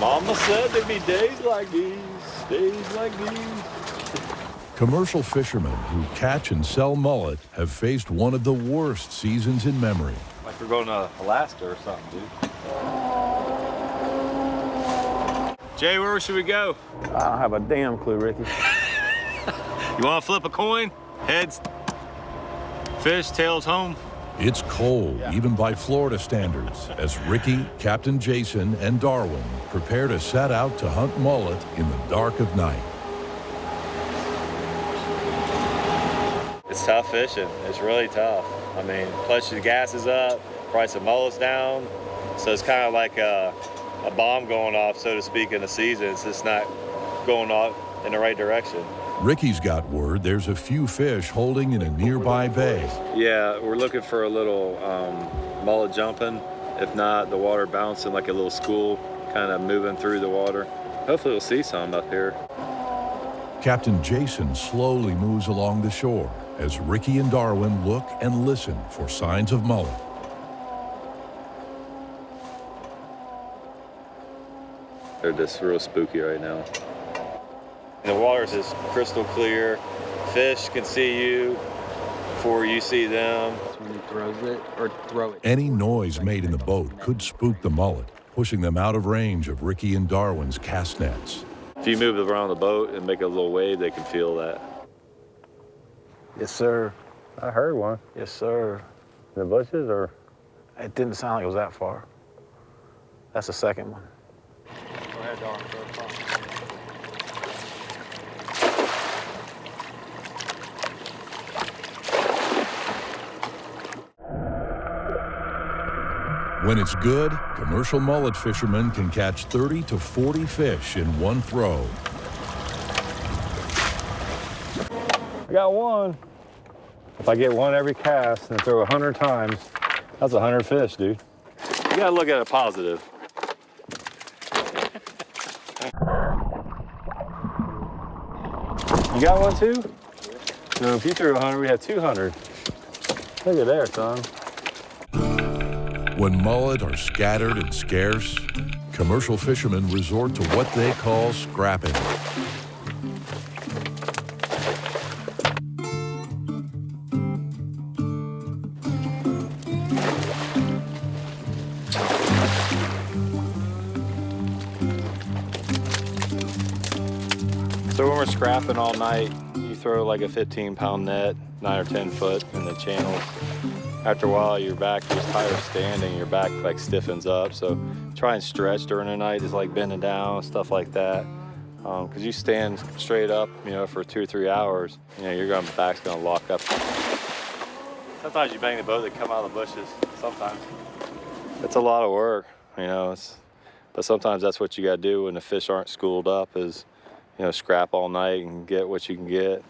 Mama said there'd be days like these, days like these. Commercial fishermen who catch and sell mullet have faced one of the worst seasons in memory. Like we're going to Alaska or something, dude. Jay, where should we go? I don't have a damn clue, Ricky. You want to flip a coin? Heads, fish, tails, home. It's cold, even by Florida standards, as Ricky, Captain Jason, and Darwin prepare to set out to hunt mullet in the dark of night. It's tough fishing. It's really tough. I mean, plus the gas is up, price of mullet's down, so it's kind of like a bomb going off, so to speak, in the season. It's just not going off in the right direction. Ricky's got word there's a few fish holding in a nearby bay. Yeah, we're looking for a little mullet jumping. If not, the water bouncing like a little school, kind of moving through the water. Hopefully we'll see some up here. Captain Jason slowly moves along the shore as Ricky and Darwin look and listen for signs of mullet. They're just real spooky right now. The water's just crystal clear. Fish can see you before you see them. When he throws it or throw it. Any noise made in the boat could spook the mullet, pushing them out of range of Ricky and Darwin's cast nets. If you move around the boat and make a little wave, they can feel that. Yes, sir. I heard one. Yes, sir. In the bushes, or? It didn't sound like it was that far. That's the second one. Go ahead, Darwin. When it's good, commercial mullet fishermen can catch 30 to 40 fish in one throw. I got one. If I get one every cast and throw 100 times, that's 100 fish, dude. You gotta look at it positive. You got one too? So if you threw 100, we have 200. Look at there, son. When mullet are scattered and scarce, commercial fishermen resort to what they call scrapping. So when we're scrapping all night, you throw like a 15-pound net, 9 or 10 foot in the channels. After a while, your back, you're tired of standing, your back like stiffens up. So try and stretch during the night, just like bending down, stuff like that. Because you stand straight up, you know, for 2 or 3 hours, you know, your back's gonna lock up. Sometimes you bang the boat, they come out of the bushes, sometimes. It's a lot of work, you know, but sometimes that's what you gotta do when the fish aren't schooled up is, you know, scrap all night and get what you can get.